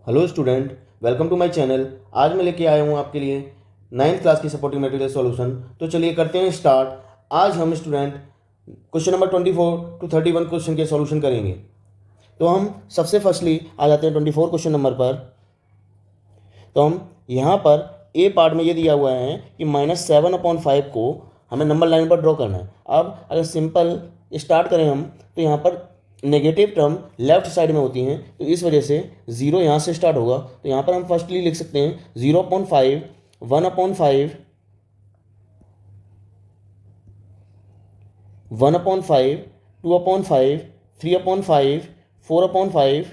Hello student, welcome to my channel. आज मैं लेके आया हूँ आपके लिए 9th क्लास की सपोर्टिंग मटेरियल सॉल्यूशन। तो चलिए करते हैं स्टार्ट। आज हम student question number 24 to 31 question के सॉल्यूशन करेंगे। तो हम सबसे फर्स्टली आ जाते हैं 24 क्वेश्चन नंबर पर। तो हम यहाँ पर ए पार्ट में ये दिया हुआ है कि -7/5 को हमें नंबर लाइन पर ड्रॉ करना है। अब अगर सिंपल स्टार्ट करें हम, तो यहाँ पर नेगेटिव टर्म लेफ्ट साइड में होती हैं, तो इस वजह से 0 यहाँ से स्टार्ट होगा। तो यहाँ पर हम फर्स्टली लिख सकते हैं 0/5, 1/5, 1/5, 2/5, 3/5, 4/5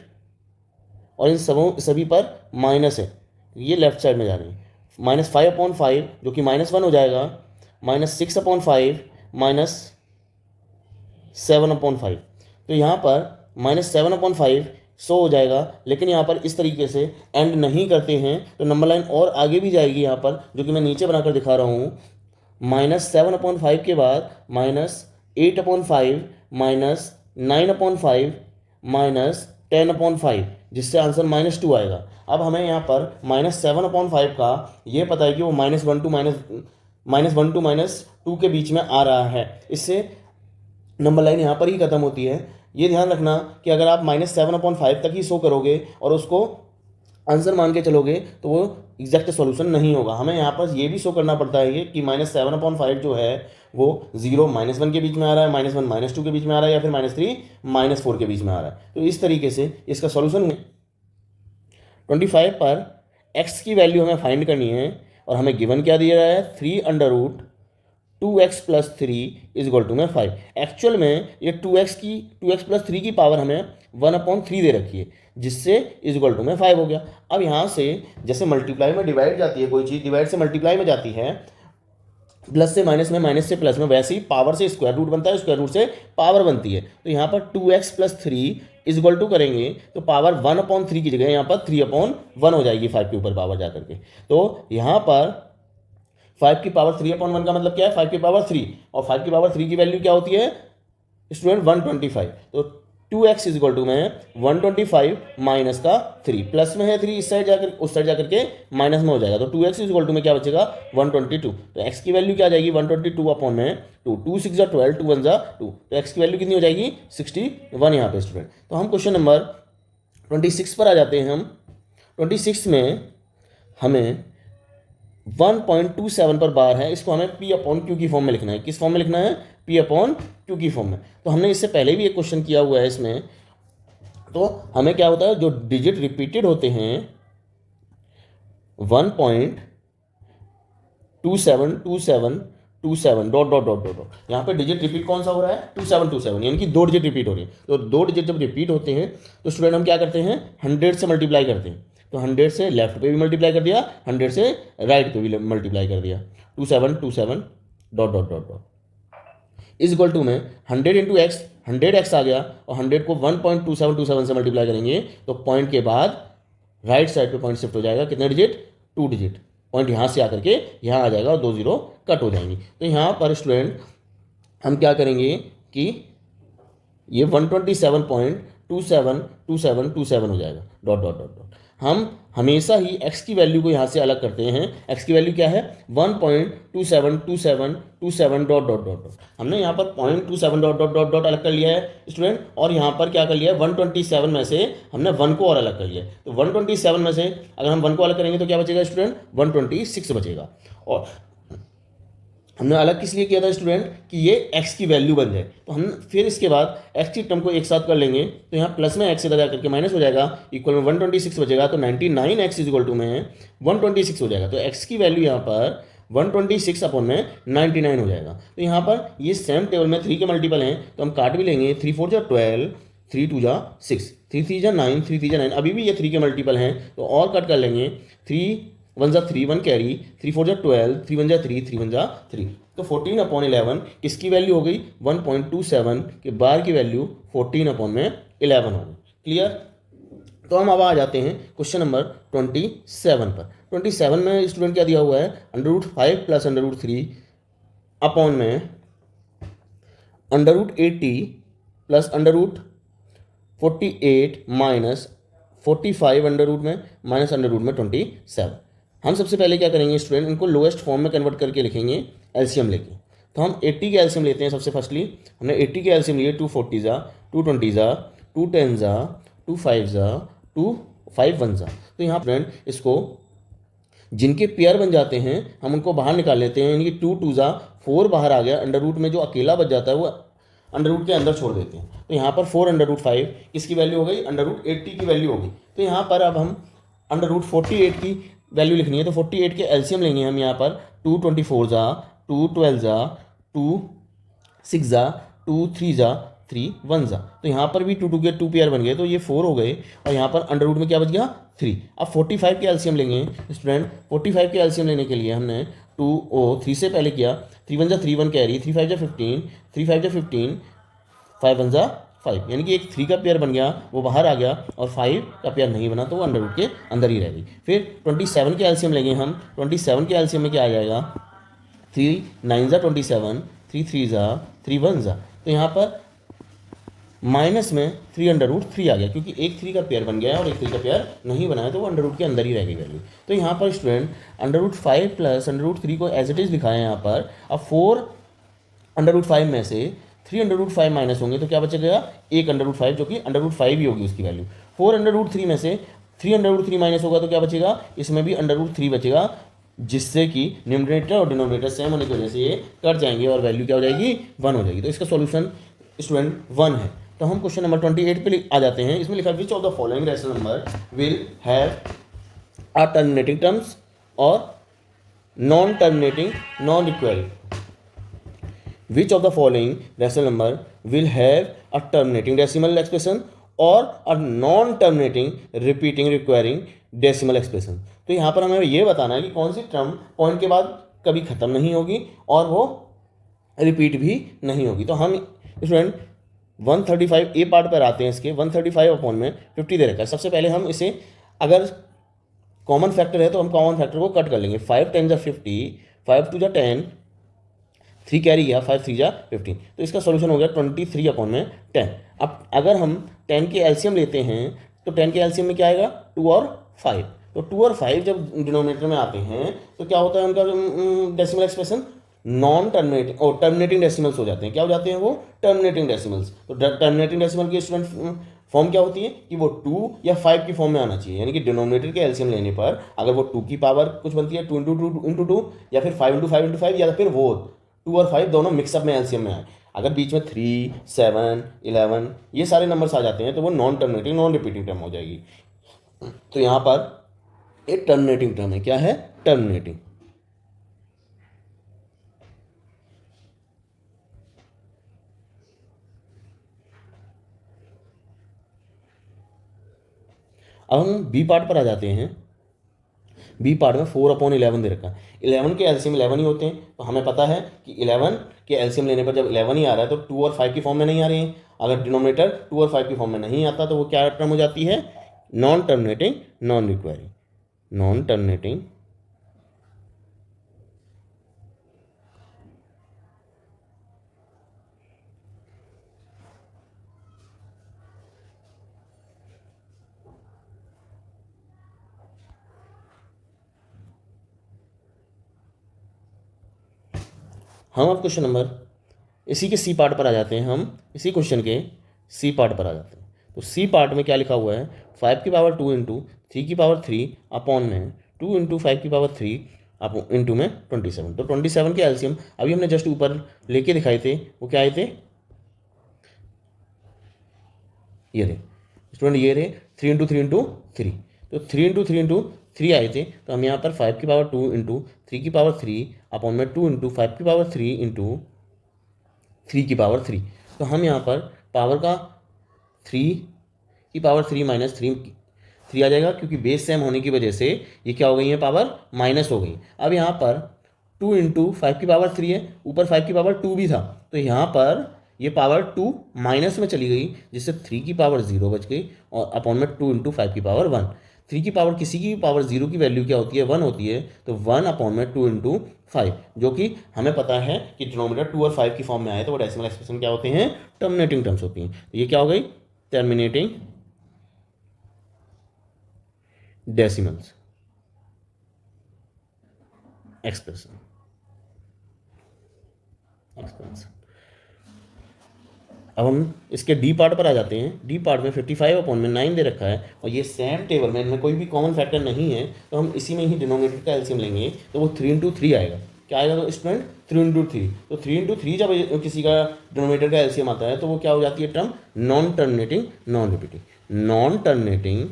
और इन सभी पर माइनस है, ये लेफ्ट साइड में जा रही है। -5/5 जो कि -1 हो जाएगा, -6/5, -7/5। तो यहाँ पर -7/5 100 हो जाएगा, लेकिन यहाँ पर इस तरीके से एंड नहीं करते हैं तो नंबर लाइन और आगे भी जाएगी यहाँ पर, जो कि मैं नीचे बनाकर दिखा रहा हूँ। -7/5 के बाद -8/5, -9/5, -10/5, जिससे आंसर -2 आएगा। अब हमें यहाँ पर -7/5 का ये पता है कि वो -1 टू -2 के बीच में आ रहा है। इससे नंबर लाइन यहाँ पर ही खत्म होती है। ये ध्यान रखना कि अगर आप -7/5 तक ही शो करोगे और उसको आंसर मान के चलोगे तो वो एग्जैक्ट सॉल्यूशन नहीं होगा। हमें यहाँ पर ये भी शो करना पड़ता है ये कि -7/5 जो है वो 0 -1 के बीच में आ रहा है, -1 -2 के बीच में आ रहा है, या फिर -3 -4 के बीच में आ रहा है। तो इस तरीके से इसका सॉल्यूशन 25 पर x की वैल्यू हमें फाइंड करनी है और हमें गिवन क्या दिया रहा है, 3√2x + 3 = 5। एक्चुअल में ये 2x + 3 की पावर हमें 1/3 दे रखी है, जिससे = 5 हो गया। अब यहाँ से जैसे मल्टीप्लाई में डिवाइड जाती है, कोई चीज़ डिवाइड से मल्टीप्लाई में जाती है, प्लस से माइनस में, माइनस से प्लस में, वैसे ही पावर से स्क्वायर रूट बनता है, स्क्वायर रूट से पावर बनती है। तो यहाँ पर 2x + 3 = करेंगे तो पावर 1/3 की जगह यहाँ पर 3/1 हो जाएगी, 5 के ऊपर पावर जा करके। तो यहाँ पर 5 की पावर 3/1 का मतलब क्या है, 5 की पावर 3, और 5 की पावर 3 की वैल्यू क्या होती है स्टूडेंट, 125। तो 2x = में 125 माइनस का 3, प्लस में है 3, इस साइड जाकर उस साइड जाकर के माइनस में हो जाएगा। तो 2x = में क्या बचेगा, 122। तो x की वैल्यू क्या आ जाएगी, 122/2, 2 6 12, 2 1 2। तो x की वैल्यू कितनी हो जाएगी, 61 यहाँ पे स्टूडेंट। तो हम क्वेश्चन नंबर 26 पर आ जाते हैं। हम 26 में हमें 1.27 पर बार है, इसको हमें P/Q की फॉर्म में लिखना है। किस फॉर्म में लिखना है, P/Q की फॉर्म में। तो हमने इससे पहले भी एक क्वेश्चन किया हुआ है इसमें। तो हमें क्या होता है, जो डिजिट रिपीटेड होते हैं 1.272727 ... यहाँ पे डिजिट रिपीट कौन सा हो रहा है, 2727, यानी कि 2 डिजिट रिपीट हो रही है। तो 2 डिजिट जब रिपीट होते हैं तो स्टूडेंट हम क्या करते हैं, 100 से मल्टीप्लाई करते हैं। तो 100 से लेफ्ट पे भी मल्टीप्लाई कर दिया, 100 से राइट पे भी मल्टीप्लाई कर दिया, 2727 ... = में 100 × x, 100x आ गया, और 100 को 1.2727 से मल्टीप्लाई करेंगे तो पॉइंट के बाद राइट साइड पे पॉइंट शिफ्ट हो जाएगा, कितने डिजिट, 2 डिजिट। पॉइंट यहाँ से आकर के यहाँ आ जाएगा और 2 0 कट हो जाएंगी। तो यहाँ पर स्टूडेंट हम क्या करेंगे कि ये 127.272727 हो जाएगा, ... हम हमेशा ही x की वैल्यू को यहाँ से अलग करते हैं। x की वैल्यू क्या है, 1.272727 ... हमने यहाँ पर 0.27 ... अलग कर लिया है स्टूडेंट, और यहाँ पर क्या कर लिया है, 127 में से हमने 1 को और अलग कर लिया है। तो 127 में से अगर हम 1 को अलग करेंगे तो क्या बचेगा स्टूडेंट, 126 बचेगा। और हमने अलग किस लिए किया था स्टूडेंट, कि ये x की वैल्यू बन जाए। तो हम फिर इसके बाद x की टर्म को एक साथ कर लेंगे, तो यहाँ प्लस में x इधर जा करके माइनस हो जाएगा, इक्वल में 126 बचेगा। तो 99x = में 126 हो जाएगा। तो x की वैल्यू यहाँ पर 126/99 हो जाएगा। तो यहाँ पर ये सेम टेबल में 3 के मल्टीपल हैं, तो हम काट भी लेंगे। 3 4 = 12, 3 2 = 6, 3 3 = 9, 3 3 = 9। अभी भी ये 3 के मल्टीपल हैं, तो और कट कर लेंगे। 3 1 = 3, 1 कैरी, 3 4 = 12, 3 1 = 3, 3 1 = 3। तो 14/11 किसकी वैल्यू हो गई, 1.27 के बार की वैल्यू 14/11 हो गई। क्लियर। तो हम अब आ जाते हैं क्वेश्चन नंबर 27 पर। 27 में स्टूडेंट क्या दिया हुआ है, √5 + √3 अपॉन में √80 + √48 - 45 अंडर रूट में माइनस अंडर रूट में 27। हम सबसे पहले क्या करेंगे स्टूडेंट, इनको लोएस्ट फॉर्म में कन्वर्ट करके लिखेंगे एलसीएम लेके। तो हम 80 के एलसीएम लेते हैं सबसे फर्स्टली। हमने 80 के एलसीएम लिए 2 40 ज़ा, 2 20 ज़ा, 2 10 ज़ा, 2 5 ज़ा, 2 5 1 ज़ा। तो यहाँ फ्रेंड इसको जिनके पेयर बन जाते हैं हम उनको बाहर निकाल लेते हैं, यानी कि 2 2 ज़ा 4 बाहर आ गया, अंडर रूट में जो अकेला बच जाता है वो अंडर रूट के अंदर छोड़ देते हैं। तो यहाँ पर 4 अंडर रूट 5 किसकी वैल्यू हो गई, अंडर रूट 80 की वैल्यू होगी। तो यहाँ पर अब हम अंडर रूट 48 की वैल्यू लिखनी है, तो 48 के एलसीएम लेंगे हम यहाँ पर 2 24 ज़ा, 2 12 ज़ा, 2 6 ज़ा, 2 3 ज़ा, 3 1 ज़ा। तो यहाँ पर भी 2 2 के 2 पेयर बन गए, तो ये 4 हो गए और यहाँ पर अंडर रूट में क्या बच गया 3। अब 45 के एलसीएम लेंगे स्टूडेंट। 45 के एलसीएम लेने के लिए हमने 3 से पहले किया, 3 1 ज़ा 3 1 कैरी, 3 5 ज़ा 15, 3 5 ज़ा 15, 5 1 ज़ा 5, यानी कि एक 3 का पेयर बन गया वो बाहर आ गया और 5 का पेयर नहीं बना तो वो अंडर रूट के अंदर ही रह गई। फिर 27 के एलसीएम लेंगे हम। 27 के एलसीएम में क्या आ जाएगा, 3 9 ज़ा 27, 3 3 ज़ा 3 1 ज़ा। तो यहाँ पर माइनस में 3 अंडर रूट 3 आ गया, क्योंकि एक 3 का पेयर बन गया और एक 3 का पेयर नहीं बना है तो वो अंडर रूट के अंदर ही रह गई वैल्यू। तो यहाँ पर student under root 5 plus under root 3 को एज इट इज़ लिखा है यहाँ पर। अब 4 अंडर रूट 5 में से 3 अंडर रूट 5 माइनस होंगे तो क्या बचेगा, 1 अंडर रूट 5, जो कि अंडर रूट 5 ही होगी उसकी वैल्यू। 4 अंडर रूट 3 में से 3 अंडर रूट 3 माइनस होगा तो क्या बचेगा, इसमें भी अंडर रूट 3 बचेगा, जिससे कि न्यूमरेटर और डिनोमिनेटर सेम होने की वजह से ये कट जाएंगे और वैल्यू क्या हो जाएगी, 1 हो जाएगी। तो इसका सॉल्यूशन स्टूडेंट 1 है। तो हम क्वेश्चन नंबर 28 पे आ जाते हैं। इसमें लिखा है which of the following rational number will have a terminating terms और non terminating non recurring. Which of the following rational number will have a terminating decimal expression or a non-terminating repeating requiring decimal expression? तो यहाँ पर हमें ये बताना है कि कौन सी टर्म पॉइंट के बाद कभी ख़त्म नहीं होगी और वो रिपीट भी नहीं होगी। तो हम स्टूडेंट 135 ए पार्ट पर आते हैं। इसके 135 अपॉन में 50 दे रखा है। सबसे पहले हम इसे अगर कॉमन फैक्टर है तो हम कॉमन फैक्टर को कट कर लेंगे। 5 10 ज़ा 50, 5 2 ज़ा 10, 3 कैरी गया, 5 3 ज़ा 15। तो इसका सॉल्यूशन हो गया 23 अपॉन में 10। अब अगर हम 10 के एलसीएम लेते हैं तो 10 के एलसीएम में क्या आएगा, 2 और 5। तो 2 और 5 जब डिनोमिनेटर में आते हैं तो क्या होता है उनका डेसिमल एक्सप्रेशन, नॉन टर्मिनेटिंग और टर्मिनेटिंग डेसिमल्स हो जाते हैं। क्या हो जाते हैं वो, टर्मिनेटिंग डेसिमल्स। तो टर्मिनेटिंग डेसिमल की स्टूडेंट फॉर्म क्या होती है कि वो 2 या 5 की फॉर्म में आना चाहिए, यानी कि डिनोमिनेटर के एलसीएम लेने पर अगर वो 2 की पावर कुछ बनती है 2 इंटू 2 या फिर 5 इंटू 5 इंटू 5 या फिर वो 2 और 5 दोनों मिक्सअप में एलसीएम में आए। अगर बीच में 3 7 11 ये सारे नंबर्स आ जाते हैं तो वो non terminating non repeating term हो जाएगी। तो यहाँ पर एक टर्मिनेटिंग टर्म है। क्या है, टर्मिनेटिंग। अब हम बी पार्ट पर आ जाते हैं। बी पार्ट में 4/11 दे रखा है। 11 के एलसीएम 11 ही होते हैं, तो हमें पता है कि 11 के एलसीएम लेने पर जब 11 ही आ रहा है तो 2 और 5 की फॉर्म में नहीं आ रही है। अगर डिनोमिनेटर 2 और 5 की फॉर्म में नहीं आता तो वो क्या टर्म हो जाती है, non terminating non requiring. Non terminating हम अब क्वेश्चन नंबर इसी के सी पार्ट पर आ जाते हैं। हम इसी क्वेश्चन के सी पार्ट पर आ जाते हैं। तो सी पार्ट में क्या लिखा हुआ है, 5 की पावर 2 इंटू 3 की पावर 3 अपॉन में 2 इंटू 5 की पावर 3 अप इंटू में 27। तो 27 के एलसीएम अभी हमने जस्ट ऊपर लेके दिखाए थे, वो क्या आए थे, ये रहे स्टूडेंट, ये रहे 3 इंटू 3 इंटू 3। तो 3 इंटू 3 इंटू 3 आए थे। तो हम यहाँ पर 5 की पावर 2 इंटू 3 की पावर 3 अपॉन में 2 इंटू 5 की पावर 3 इंटू 3 की पावर 3। तो हम यहाँ पर पावर का 3 की पावर 3 माइनस 3 आ जाएगा, क्योंकि बेस सेम होने की वजह से ये क्या हो गई है, पावर माइनस हो गई। अब यहाँ पर 2 इंटू 5 की पावर 3 है, ऊपर 5 की पावर 2 भी था, तो यहाँ पर ये पावर 2 माइनस में चली गई, जिससे 3 की पावर 0 बच गई और अपॉन में 2 इंटू 5 की पावर 1। 3 की पावर किसी की पावर 0 की वैल्यू क्या होती है, 1 होती है। तो 1 अपॉन में 2 इंटू 5, जो कि हमें पता है कि डिनोमिनेटर 2 और 5 की फॉर्म में आए तो वो डेसिमल एक्सप्रेशन क्या होते हैं, टर्मिनेटिंग टर्म्स होती हैं। तो ये क्या हो गई, टर्मिनेटिंग डेसिमल्स एक्सप्रेशन। अब हम इसके डी पार्ट पर आ जाते हैं। डी पार्ट में 55/9 दे रखा है और ये सेम टेबल में इनमें कोई भी कॉमन फैक्टर नहीं है, तो हम इसी में ही डिनोमिनेटर का एलसीएम लेंगे, तो वो 3 × 3 आएगा। क्या आएगा तो स्टूडेंट 3 × 3। तो 3 × 3 जब किसी का डिनोमिनेटर का एलसीएम आता है तो वो क्या हो जाती है term, non terminating non repeating, non terminating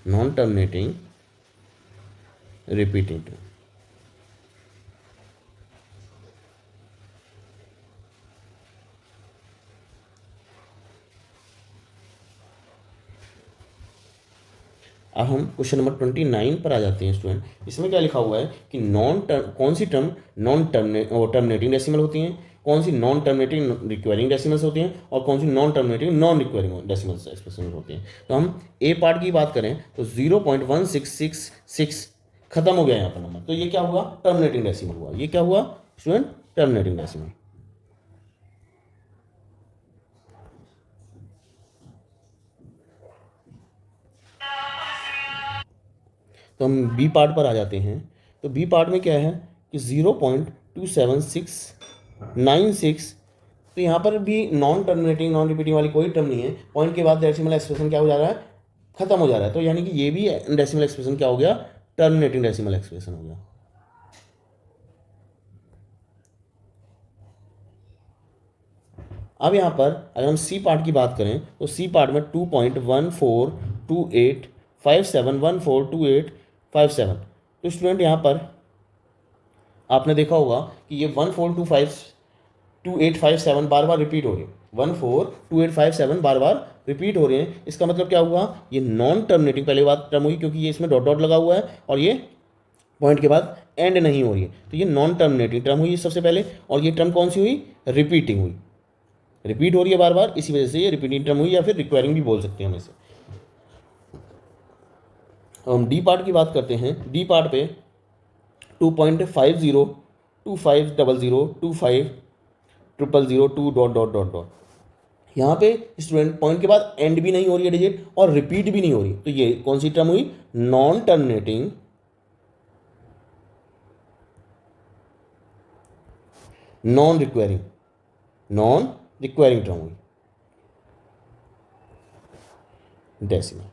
non terminating repeating term. अब हम क्वेश्चन नंबर 29 पर आ जाते हैं स्टूडेंट। इसमें क्या लिखा हुआ है कि कौन सी टर्म नॉन टर्मिनेटिंग डेसिमल होती हैं, कौन सी नॉन टर्मिनेटिंग रिक्वायरिंग डेसिमल्स होती हैं और कौन सी non terminating non recurring decimals expression होती हैं। तो हम ए पार्ट की बात करें तो 0.1666 खत्म हो गया यहाँ पर नंबर, तो ये क्या हुआ, टर्मिनेटिंग डेसिमल हुआ। ये क्या हुआ स्टूडेंट, टर्मिनेटिंग डेसिमल। तो हम बी पार्ट पर आ जाते हैं। तो बी पार्ट में क्या है कि 0.27696, तो यहाँ पर भी नॉन टर्मिनेटिंग नॉन रिपीटिंग वाली कोई टर्म नहीं है। पॉइंट के बाद डेसिमल एक्सप्रेशन क्या हो जा रहा है, खत्म हो जा रहा है, तो यानी कि ये भी डेसिमल एक्सप्रेशन क्या हो गया, टर्मिनेटिंग डेसिमल एक्सप्रेशन हो गया। अब यहाँ पर अगर हम सी पार्ट की बात करें तो सी पार्ट में 2.142857142857। तो स्टूडेंट यहाँ पर आपने देखा होगा कि ये 142857 बार बार रिपीट हो रही है, 142857 बार बार रिपीट हो रहे हैं। इसका मतलब क्या हुआ, ये नॉन टर्मिनेटिंग पहले बात टर्म हुई क्योंकि ये इसमें डॉट डॉट लगा हुआ है और ये पॉइंट के बाद एंड नहीं हो रही है, तो ये नॉन टर्मिनेटिंग टर्म हुई सबसे पहले। और ये टर्म कौन सी हुई, रिपीटिंग हुई, रिपीट हो रही है बार बार, इसी वजह से ये रिपीटिंग टर्म हुई या फिर रिक्वायरिंग भी बोल सकते हैं हम इसे। हम डी पार्ट की बात करते हैं। डी पार्ट पे 2.502500250002 डॉट डॉट डॉट डॉट, यहाँ पे स्टूडेंट पॉइंट के बाद एंड भी नहीं हो रही है डिजिट और रिपीट भी नहीं हो रही, तो ये कौन सी टर्म हुई, non terminating non requiring term हुई डेसिमल।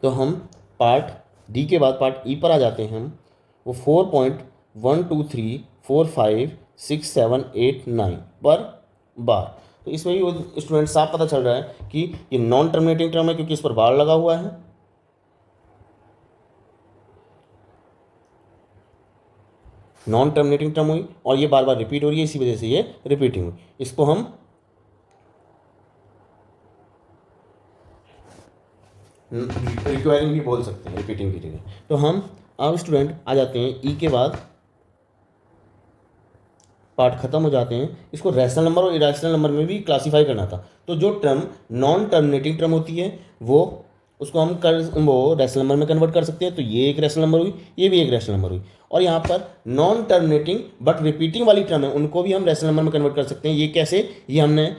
तो हम पार्ट डी के बाद पार्ट ई पर आ जाते हैं हम। वो 4.123456789 पर बार। तो इसमें भी वो स्टूडेंट साफ पता चल रहा है कि ये नॉन टर्मिनेटिंग टर्म है क्योंकि इस पर बार लगा हुआ है। नॉन टर्मिनेटिंग टर्म हुई और ये बार बार रिपीट हो रही है, इसी वजह से ये रिपीटिंग हुई। इसको हम रिक्वायरिंग भी बोल सकते हैं रिपीटिंग की जगह। तो हम अब स्टूडेंट आ जाते हैं ई के बाद पार्ट खत्म हो जाते हैं। इसको रैशनल नंबर और इरेशनल नंबर में भी क्लासीफाई करना था। तो जो टर्म नॉन टर्मिनेटिंग टर्म होती है वो उसको हम रैशनल नंबर में कन्वर्ट कर सकते हैं। तो ये एक रैशनल नंबर हुई, ये भी एक रैशनल नंबर हुई। और यहाँ पर नॉन टर्मिनेटिंग बट रिपीटिंग वाली टर्म है उनको भी हम रैशनल नंबर में कन्वर्ट कर सकते हैं। ये कैसे, ये हमने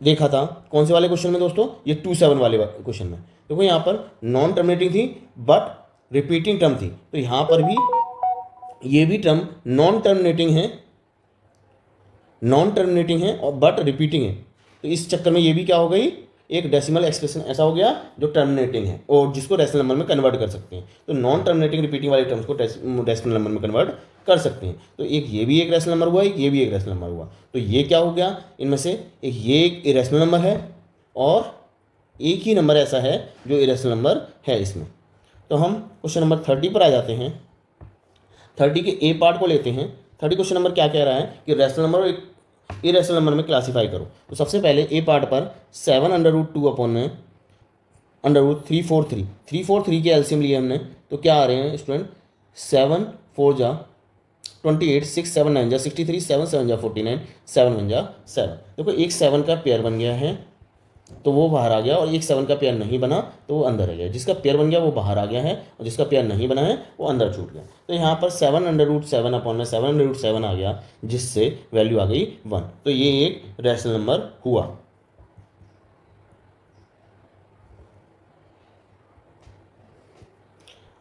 देखा था कौन से वाले क्वेश्चन में दोस्तों, ये 27 वाले क्वेश्चन में। देखो यहाँ पर नॉन टर्मिनेटिंग थी बट रिपीटिंग टर्म थी, तो यहाँ पर भी ये भी टर्म नॉन टर्मिनेटिंग है और बट रिपीटिंग है। तो इस चक्कर में ये भी क्या हो गई, एक डेसिमल एक्सप्रेशन ऐसा हो गया जो टर्मिनेटिंग है और जिसको डेसिमल नंबर में कन्वर्ट कर सकते हैं। तो नॉन टर्मिनेटिंग रिपीटिंग वाले टर्म्स को डेसिमल नंबर में कन्वर्ट कर सकते हैं। तो एक ये भी एक रैशनल नंबर हुआ, एक ये भी एक रैशनल नंबर हुआ। तो ये क्या हो गया, इनमें से एक ये एक इरेशनल नंबर है और एक ही नंबर ऐसा है जो इरेशनल नंबर है इसमें। तो हम क्वेश्चन नंबर 30 पर आ जाते हैं। 30 के ए पार्ट को लेते हैं। 30 क्वेश्चन नंबर क्या कह रहा है कि रैशनल नंबर और इरेशनल नंबर में क्लासीफाई करो। तो सबसे पहले ए पार्ट पर 7√2/343 343 के एलसीएम लिए हमने, तो क्या आ रहे हैं स्टूडेंट, 7 4 जा 28 6 7 9 जा 63 7 7 जा 49 7 1 जा 7। देखो एक 7 का पेयर बन गया है तो वो बाहर आ गया, और एक 7 का पेयर नहीं बना तो वो अंदर रह गया। जिसका पेयर बन गया वो बाहर आ गया है, और जिसका पेयर नहीं बना है वो अंदर छूट गया। तो यहाँ पर 7/7 अपॉन में 7/7 आ गया, जिससे वैल्यू आ गई 1। तो ये एक रैशनल नंबर हुआ।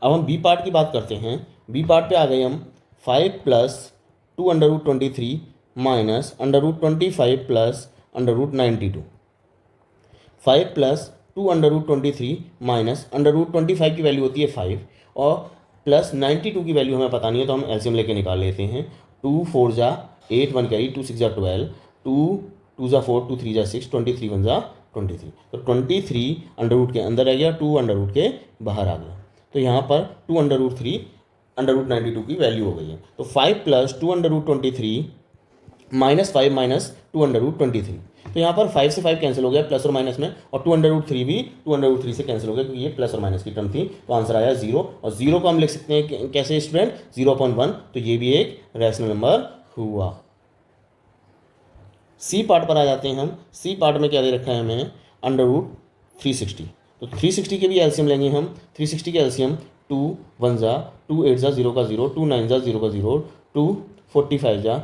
अब हम बी पार्ट की बात करते हैं। बी पार्ट पे आ गए हम 5 + 2√23 माइनस √25 प्लस √92। 5 + 2√23 माइनस √25 की वैल्यू होती है 5, और प्लस 92 की वैल्यू हमें पता नहीं है, तो हम एलसीएम लेके निकाल लेते हैं। 2 4 जा 8, 1 कैरी, 2 6 जा 12, 2 2 जा 4, 2 3 जा 6, 23 1 जा 23। तो 23 अंडर रूट के अंदर रह गया, 2 अंडर रूट के बाहर आ गया। तो यहाँ पर 2 √3 √92 की वैल्यू हो गई है। तो 5 + 2√23 -5 - 2√23। तो यहाँ पर 5 से 5 कैंसिल हो गया प्लस और माइनस में, और 2√3 भी 2√3 से कैंसिल हो गया, क्योंकि ये प्लस और माइनस की टर्म थी। तो आंसर आया 0, और 0 को हम लिख सकते हैं कैसे स्टूडेंट, 0/1। तो ये भी एक रैशनल नंबर हुआ। सी पार्ट पर आ जाते हैं हम। सी पार्ट में क्या दे रखा है हमें, √360। तो 360 के भी एलसीएम लेंगे हम। 360 के एलसीएम 2 1 जा 2 8 जा 0 का 0, 2 9 जा 0 का 0, 2 45 जा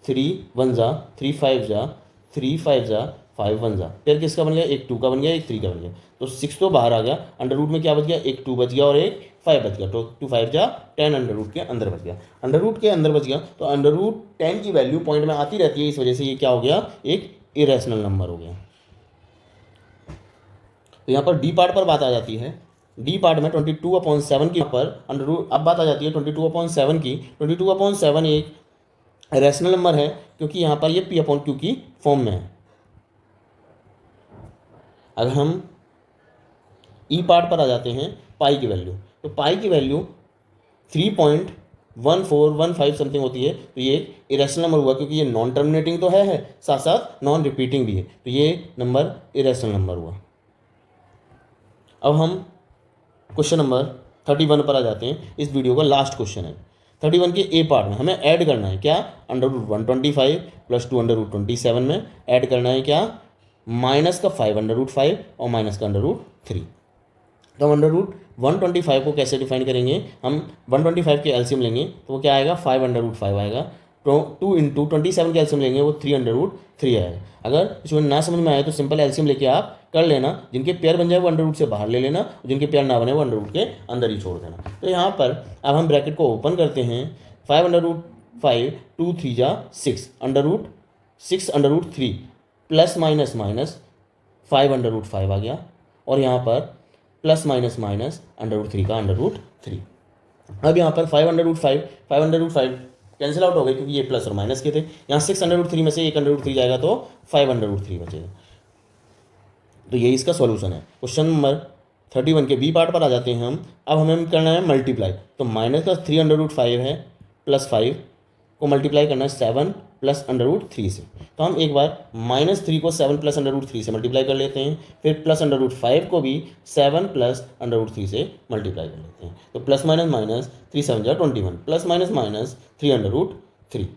3 1 जा 3 5 जा 3 5 जा 5 1 जा। पेयर किसका बन गया, एक 2 का बन गया, एक 3 का बन गया। तो 6 तो बाहर आ गया, अंडर रूट में क्या बच गया, एक 2 बच गया और एक 5 बच गया। तो 2 5 जा 10 अंडर रूट के अंदर बच गया। अंडर रूट के अंदर बच गया, तो अंडर रूट 10 की वैल्यू पॉइंट में आती रहती है, इस वजह से ये क्या हो गया, एक इरेशनल नंबर हो गया। तो यहाँ पर डी पार्ट पर बात आ जाती है। डी पार्ट में 22/7 की पर अंडर रूट, अब बात आ जाती है 22/7 की। 22/7 एक रैशनल नंबर है, क्योंकि यहाँ पर ये P/Q की फॉर्म में है। अगर हम ई पार्ट पर आ जाते हैं, पाई की वैल्यू, तो पाई की वैल्यू 3.1415 समथिंग होती है। तो ये इरेशनल नंबर हुआ, क्योंकि ये नॉन टर्मिनेटिंग तो है साथ साथ नॉन रिपीटिंग भी है। तो ये नंबर इरेशनल नंबर हुआ। अब हम क्वेश्चन नंबर 31 पर आ जाते हैं। इस वीडियो का लास्ट क्वेश्चन है। 31 के ए पार्ट में हमें ऐड करना है क्या, √125 + 2√27 में ऐड करना है क्या, माइनस का 5/5 और माइनस का √3। तो हम √125 को कैसे डिफाइन करेंगे, हम 125 के एलसीएम लेंगे तो वो क्या आएगा, 5/5 आएगा। तो 2 × 27 के एलसीएम लेंगे वो 3/3 आएगा। अगर इसमें ना समझ में आए तो सिंपल एलसीएम लेके आप कर लेना। जिनके पेयर बन जाए वो अंडर रूट से बाहर ले लेना, जिनके पेयर ना बने वो अंडर रूट के अंदर ही छोड़ देना। तो यहाँ पर अब हम ब्रैकेट को ओपन करते हैं। 5/5 2 3 जा 6 √6 प्लस माइनस माइनस 5/5 आ गया, और यहाँ पर प्लस माइनस माइनस √3 का √3। अब यहाँ पर 5/5 कैंसिल आउट हो गए, क्योंकि ये प्लस और माइनस के थे। यहाँ 6/3 में से एक √3 जाएगा तो 5/3 बचेगा। तो ये इसका सॉल्यूशन है। क्वेश्चन नंबर 31 के बी पार्ट पर आ जाते हैं हम। अब हमें करना है मल्टीप्लाई। तो माइनस का 3/5 है, प्लस 5 को मल्टीप्लाई करना है 7 + √3 से। तो हम एक बार -3 को 7 + √3 से मल्टीप्लाई कर लेते हैं, फिर प्लस √5 को भी 7 + √3 से मल्टीप्लाई कर लेते हैं। तो प्लस माइनस माइनस 3 7 जा 21, प्लस माइनस माइनस 3/3।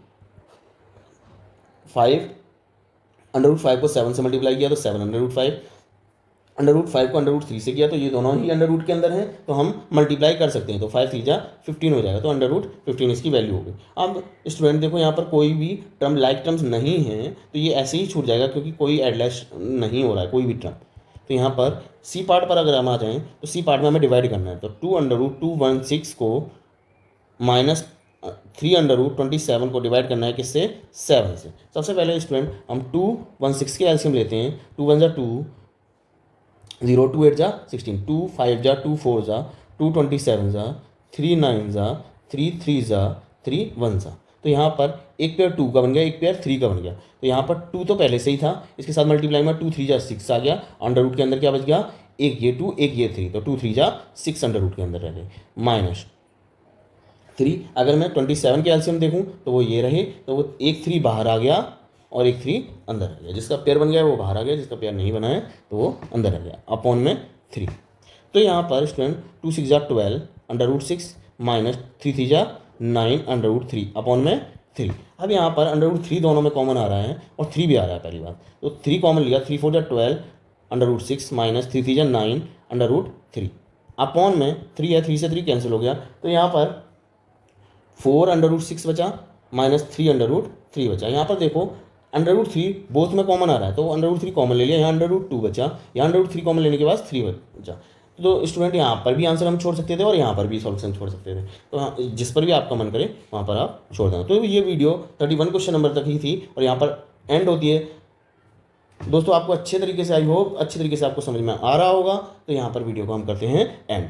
5/5 को 7 से मल्टीप्लाई किया तो 7/5, √5 को √3 से किया तो ये दोनों ही अंडर रूट के अंदर हैं, तो हम मल्टीप्लाई कर सकते हैं। तो 5 3 जा 15 हो जाएगा, तो √15 इसकी वैल्यू होगी। अब स्टूडेंट देखो यहाँ पर कोई भी टर्म लाइक टर्म्स नहीं है, तो ये ऐसे ही छूट जाएगा, क्योंकि कोई एडलेस नहीं हो रहा है कोई भी टर्म। तो यहाँ पर सी पार्ट पर अगर हम आ जाएँ तो सी पार्ट में हमें डिवाइड करना है। तो 2√216 को माइनस 3/27 को डिवाइड करना है किससे, 7 से। सबसे पहले स्टूडेंट हम 216 के एलसीएम लेते हैं। 2 1 जा 2, 0 2 8 जा 16, 2 5 जा 2 4 जा 2 27 जा 3 9 जा 3 3 जा 3 1 जा। तो यहाँ पर एक पेयर 2 का बन गया, एक पेयर 3 का बन गया। तो यहाँ पर 2 तो पहले से ही था, इसके साथ मल्टीप्लाई में 2 3 जा 6 आ गया। अंडर रूट के अंदर क्या बच गया, एक ये 2 एक ये 3, तो 2 3 जा 6 अंडर रूट के अंदर रह गए, -3। अगर मैं 27 के एलसीएम देखूँ तो वो ये रहे, तो वो एक 3 बाहर आ गया और एक 3 अंदर आ गया। जिसका पेयर बन गया वो बाहर आ गया, जिसका पेयर नहीं बना है तो वो अंदर आ गया, अपॉन में 3। तो यहाँ पर स्टूडेंट 2 6 जा 12 √6 माइनस 3 3 जा 9 √3 अपॉन में 3। अब यहाँ पर √3 दोनों में कॉमन आ रहा है और 3 भी आ रहा है पहली बात। तो 3 कॉमन लिया, 3 4 जा 12 √6 माइनस 3 3 9 √3 अपॉन में 3 है, 3 से 3 कैंसिल हो गया, तो यहाँ पर 4 √6 बचा माइनस 3 √3 बचा। यहाँ पर देखो √3 बोथ में कॉमन आ रहा है, तो √3 कॉमन ले लिया, यहाँ √2 बचा, यहाँ √3 कॉमन लेने के बाद 3 बचा। तो स्टूडेंट यहाँ पर भी आंसर हम छोड़ सकते थे और यहाँ पर भी सॉल्यूशन छोड़ सकते थे, तो जिस पर भी आपका मन करे वहाँ पर आप छोड़ दें। तो ये वीडियो 31 क्वेश्चन नंबर तक ही थी और यहाँ पर एंड होती है। दोस्तों आपको अच्छे तरीके से, आई होप अच्छे तरीके से आपको समझ में आ रहा होगा, तो यहाँ पर वीडियो को हम करते हैं एंड।